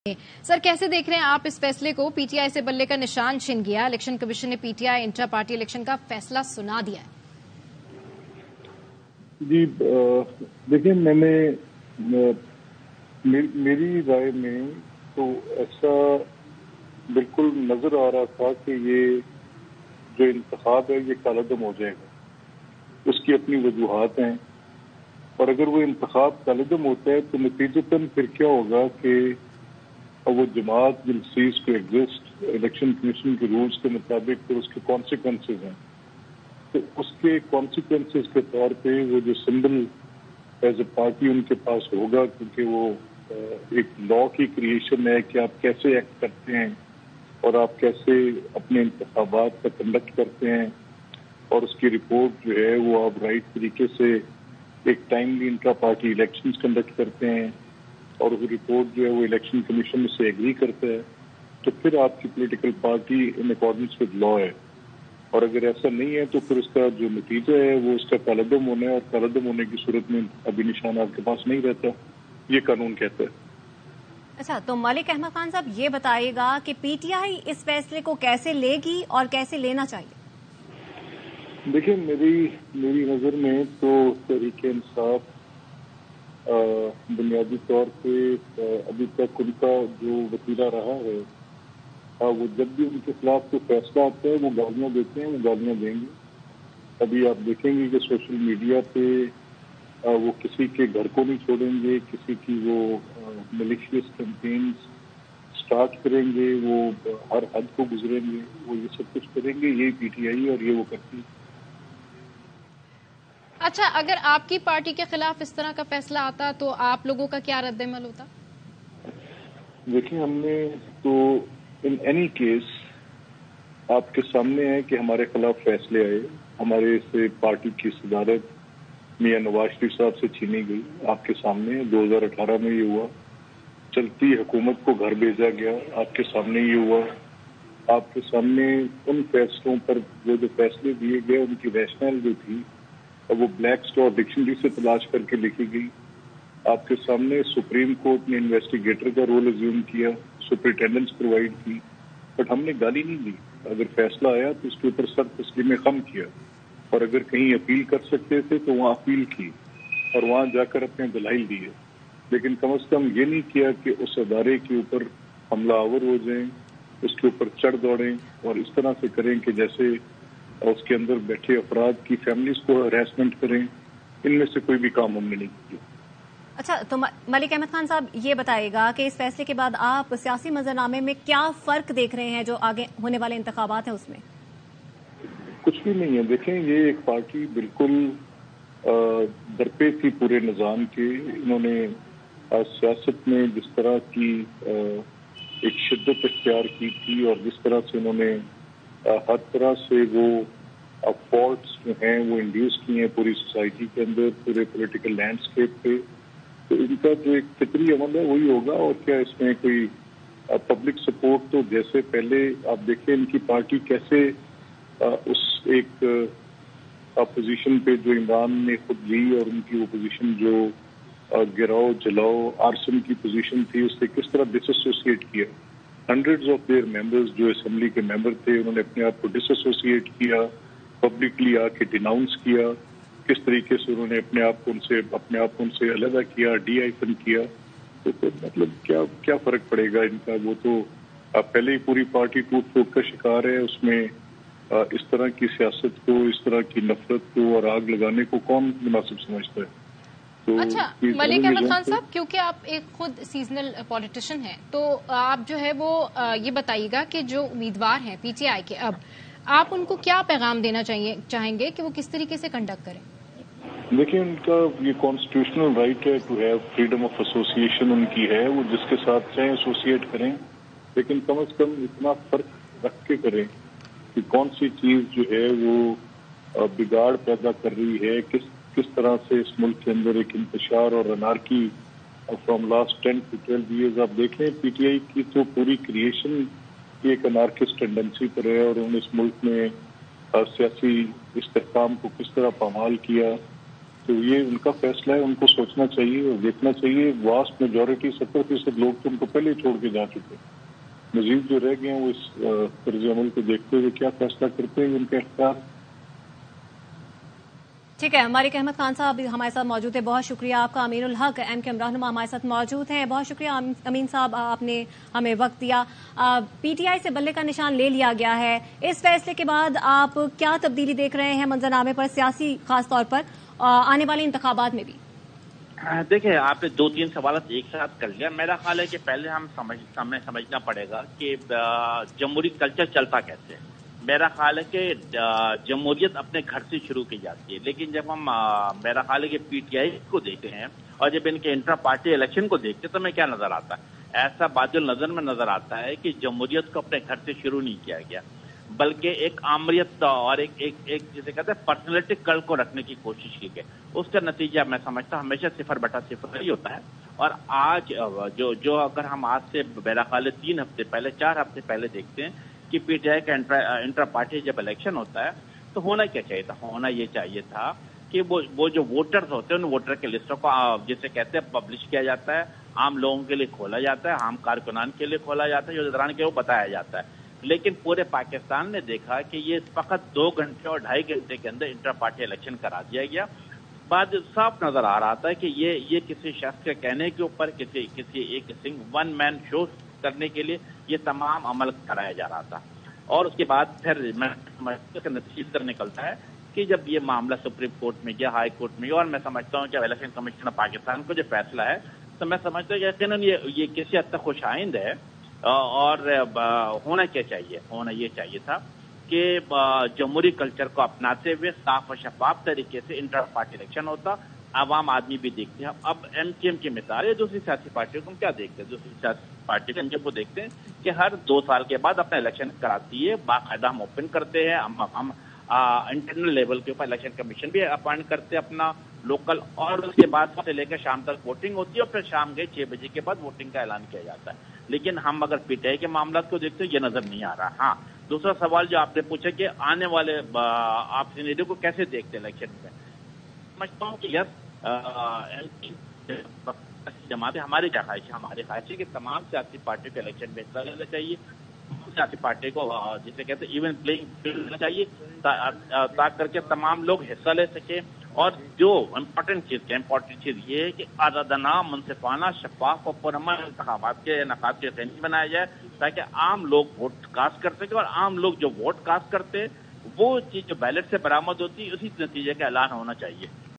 Sir, कैसे देख रहे हैं आप इस फैसले को? पीटीआई से बल्ले का निशान छिन गया। इलेक्शन कमीशन ने पीटीआई इंट्रा पार्टी इलेक्शन का फैसला सुना दिया है। जी देखिए, मेरी राय में तो ऐसा बिल्कुल नजर आ रहा था कि ये जो इंतखाब है ये कालादम हो जाएगा। उसकी अपनी वजूहात हैं, और अगर वो इंतखाब कालादम होता है तो नतीजतन फिर क्या होगा कि वो जमात will cease to exist election commission के रूल्स के मुताबिक, तो उसके कॉन्सिक्वेंसेज हैं। तो उसके कॉन्सिक्वेंसेज के तौर पे वो जो सिंबल एज ए पार्टी उनके पास होगा, क्योंकि वो एक लॉ की क्रिएशन है कि आप कैसे एक्ट करते हैं और आप कैसे अपने इंतखाबात का कंडक्ट करते हैं, और उसकी रिपोर्ट जो है वो आप राइट तरीके से एक timely intra party elections conduct करते हैं, और वो रिपोर्ट जो है वो इलेक्शन कमीशन से एग्री करता है, तो फिर आपकी political party in accordance with law है। और अगर ऐसा नहीं है तो फिर उसका जो नतीजा है वो उसका कालादम होना है, और कालादम होने की सूरत में अभी निशान आपके पास नहीं रहता, ये कानून कहता है। अच्छा, तो मलिक अहमद खान साहब ये बताइएगा कि पीटीआई इस फैसले को कैसे लेगी और कैसे लेना चाहिए? देखिए, मेरी नजर में तो तहरीक इंसाफ बुनियादी तौर पे अभी तक उनका जो वतीरा रहा है, वो जब भी उनके खिलाफ कोई फैसला आता है वो गालियां देते हैं, वो गालियां देंगे। अभी आप देखेंगे कि सोशल मीडिया पे वो किसी के घर को नहीं छोड़ेंगे, किसी की वो मिलिशियस कैंपेन्स स्टार्ट करेंगे, वो हर हद को गुजरेंगे, वो ये सब कुछ करेंगे। यही पीटीआई और ये वो करती है। अच्छा, अगर आपकी पार्टी के खिलाफ इस तरह का फैसला आता तो आप लोगों का क्या रद्द-ए-अमल होता? देखिए, हमने तो इन एनी केस आपके सामने है कि हमारे खिलाफ फैसले आए, हमारे से पार्टी की सदारत मियां नवाज शरीफ साहब से छीनी गई। आपके सामने 2018 में ये हुआ, चलती हुकूमत को घर भेजा गया, आपके सामने ये हुआ। आपके सामने उन फैसलों पर वो जो फैसले दिए गए उनकी रैशनल जो थी वो ब्लैक स्टोर डिक्शनरी से तलाश करके लिखी गई। आपके सामने सुप्रीम कोर्ट ने इन्वेस्टिगेटर का रोल अज्यूम किया, सुपरिटेंडेंस प्रोवाइड की, बट हमने गाली नहीं दी। अगर फैसला आया तो उसके ऊपर सख्त तस्लीम खम किया, और अगर कहीं अपील कर सकते थे तो वहाँ अपील की और वहाँ जाकर अपने दलाइल दिए। लेकिन कम से कम ये नहीं किया कि उस अदारे के ऊपर हमलावर हो जाएं, उसके ऊपर चढ़ दौड़ें और इस तरह से करें कि जैसे उसके अंदर बैठे अफराद की फैमिलीज को हरासमेंट करें। इनमें से कोई भी काम हमने नहीं किया। अच्छा, तो मलिक अहमद खान साहब ये बताइएगा कि इस फैसले के बाद आप सियासी मंजरनामे में क्या फर्क देख रहे हैं जो आगे होने वाले इंतखाबात हैं उसमें? कुछ भी नहीं है। देखें, ये एक पार्टी बिल्कुल दरपे थी पूरे निजाम के। इन्होंने सियासत में जिस तरह की एक शिद्दत इख्तियार की थी, और जिस तरह से इन्होंने हर तरह से वो फॉल्ट्स जो हैं वो इंड्यूस किए हैं पूरी सोसाइटी के अंदर, पूरे पॉलिटिकल लैंडस्केप पे, तो इनका जो एक फिक्री अमल है वही होगा। और क्या इसमें कोई पब्लिक सपोर्ट, तो जैसे पहले आप देखें इनकी पार्टी कैसे उस एक अपोजिशन पे जो इमरान ने खुद ली, और उनकी वो पोजीशन जो गिराओ जलाओ आर्सन की पोजीशन थी, उससे किस तरह डिसएसोसिएट किया। हंड्रेड्स ऑफ देयर मेंबर्स जो असेंबली के मेंबर थे, उन्होंने अपने आप को डिसएसोसिएट किया, पब्लिकली आके डिनाउंस किया। किस तरीके से उन्होंने अपने आप को उनसे अलग किया, डी-आइकन किया। तो मतलब क्या फर्क पड़ेगा इनका? वो तो पहले ही पूरी पार्टी टूट फूट का शिकार है। उसमें इस तरह की सियासत को, इस तरह की नफरत को और आग लगाने को कौन मुनासिब समझता है? तो अच्छा, मलिक अहमद खान साहब, क्योंकि आप एक खुद सीजनल पॉलिटिशियन हैं, तो आप जो है वो ये बताइएगा कि जो उम्मीदवार हैं पीटीआई के, अब आप उनको क्या पैगाम देना चाहेंगे कि वो किस तरीके से कंडक्ट करें? देखिए, उनका ये कॉन्स्टिट्यूशनल राइट है to have freedom of association उनकी है, वो जिसके साथ चाहे एसोसिएट करें, लेकिन कम से कम इतना फर्क रख के करें कि कौन सी चीज जो है वो बिगाड़ पैदा कर रही है, किस तरह से इस मुल्क के अंदर एक इंतशार और अनारकी फ्रॉम लास्ट 10 to 12 ईयर्स। आप देखें, पीटीआई की तो पूरी क्रिएशन एक अनार्किस्ट टेंडेंसी पर है, और उन्होंने इस मुल्क में सियासी इस्तेहकाम को किस तरह पामाल किया। تو یہ ان کا فیصلہ ہے، ان کو سوچنا چاہیے اور دیکھنا چاہیے. واسٹ میجورٹی 70% لوگ تو ان کو پہلے ہی چھوڑ کے جا چکے. مزید جو رہ گئے ہیں وہ اس طرز عمل کو دیکھتے ہوئے کیا فیصلہ کرتے ہیں ان کے اختیار. ٹھیک ہے، مالک احمد خان صاحب ہمارے ساتھ موجود ہے، بہت شکریہ آپ کا. امین الحق ایم کے رہنما ہمارے ساتھ موجود ہیں، بہت شکریہ امین صاحب، آپ نے ہمیں وقت دیا. پی ٹی آئی سے بلے کا نشان لے لیا گیا ہے، اس فیصلے کے بعد آپ کیا تبدیلی دیکھ رہے ہیں منظرنامے پر، سیاسی خاص طور پر آنے والے انتخابات میں بھی؟ دیکھیں، آپ نے 2-3 سوالات ایک ساتھ کر لیا. میرا خیال ہے کہ پہلے ہمیں سمجھنا پڑے گا کہ جمہوری کلچر چلتا کیسے ہے. میرا خیال ہے کہ جمہوریت اپنے گھر سے شروع کی جاتی ہے، لیکن جب ہم میرا خیال ہے کہ پی ٹی آئی کو دیکھتے ہیں اور جب ان کے انٹرا پارٹی الیکشن کو دیکھتے ہیں تو ہمیں کیا نظر آتا ہے؟ ایسا بادل نظر میں نظر آتا ہے کہ جمہوریت کو اپنے گھر سے شروع نہیں کیا گیا، بلکہ ایک آمریت اور ایک جسے کہتے ہیں پرسنالٹی کلٹ کو رکھنے کی کوشش کی گئی. اس کا نتیجہ میں سمجھتا ہوں ہمیشہ 0/0 ہی ہوتا ہے. اور آج جو اگر ہم آج سے میرا خیال ہے 3 ہفتے پہلے 4 ہفتے پہلے دیکھتے ہیں کہ پی ٹی آئی کا انٹر پارٹی جب الیکشن ہوتا ہے تو ہونا کیا چاہیے تھا؟ ہونا یہ چاہیے تھا کہ وہ جو ووٹرز ہوتے ہیں ان ووٹر کے لسٹوں کو جسے کہتے ہیں پبلش کیا جاتا ہے، عام لوگوں کے لیے کھولا جاتا ہے، عام کارکنان کے لیے کھولا جاتا ہے، جو دوران کے وہ بتایا جاتا ہے. لیکن پورے پاکستان نے دیکھا کہ یہ فقط 2 گھنٹے اور 2.5 گھنٹے کے اندر انٹر پارٹی الیکشن کرا دیا گیا. بعد صاف نظر آ رہا تھا کہ یہ کسی شخص کے کہنے کے اوپر کسی ایک ون مین شو کرنے کے لیے یہ تمام عمل کرایا جا رہا تھا. اور اس کے بعد پھر میں سمجھتا ہوں نتیجہ نکلتا ہے کہ جب یہ معاملہ سپریم کورٹ میں گیا، ہائی کورٹ میں گیا، اور میں سمجھتا ہوں کہ الیکشن کمیشن آف پاکستان کو جو فیصلہ ہے تو میں سمجھتا ہوں کہ یقیناً یہ کسی حد تک خوش آئند ہے. اور ہونا کیا چاہیے؟ ہونا یہ چاہیے تھا کہ جمہوری کلچر کو اپناتے ہوئے صاف و شفاف طریقے سے انٹر پارٹی الیکشن ہوتا. عوام آدمی بھی دیکھتے ہیں. اب ایم کیو ایم کی مثال ہے، دوسری سیاسی پارٹیوں کو ہم کیا دیکھتے ہیں؟ دوسری سیاسی پارٹی ایم کیو ایم کو دیکھتے ہیں کہ ہر 2 سال کے بعد اپنا الیکشن کراتی ہے، باقاعدہ ہم اوپن کرتے ہیں، ہم انٹرنل لیول کے اوپر الیکشن کمیشن بھی اپوائنٹ کرتے ہیں اپنا لوکل، اور اس کے بعد سے لے کر شام تک ووٹنگ ہوتی ہے اور پھر شام کے 6 بجے کے بعد ووٹنگ کا اعلان کیا جاتا ہے. لیکن ہم اگر پی ٹی آئی کے معاملات کو دیکھتے ہیں یہ نظر نہیں آ رہا. ہاں، دوسرا سوال جو آپ نے پوچھا کہ آنے والے آپ سینیریو کو کیسے دیکھتے ہیں الیکشن میں، سمجھتا ہوں کہ یس جماعتیں ہماری کیا خواہش ہے؟ ہماری خواہش ہے کہ تمام سیاسی پارٹیوں کے الیکشن میں حصہ لینا چاہیے. سیاسی پارٹی کو جسے کہتے ہیں ایون پلینگ فیلڈ دینا چاہیے تاکہ کر کے تمام لوگ حصہ لے سکیں. اور جو امپورٹنٹ چیز یہ ہے کہ آزادانہ، منصفانہ، شفاف اور پرامن انتخابات کے انعقاد کے یقینی بنایا جائے تاکہ عام لوگ ووٹ کاسٹ کر سکیں، اور عام لوگ جو ووٹ کاسٹ کرتے وہ چیز جو بیلٹ سے برآمد ہوتی ہے اسی نتیجے کا اعلان ہونا چاہیے.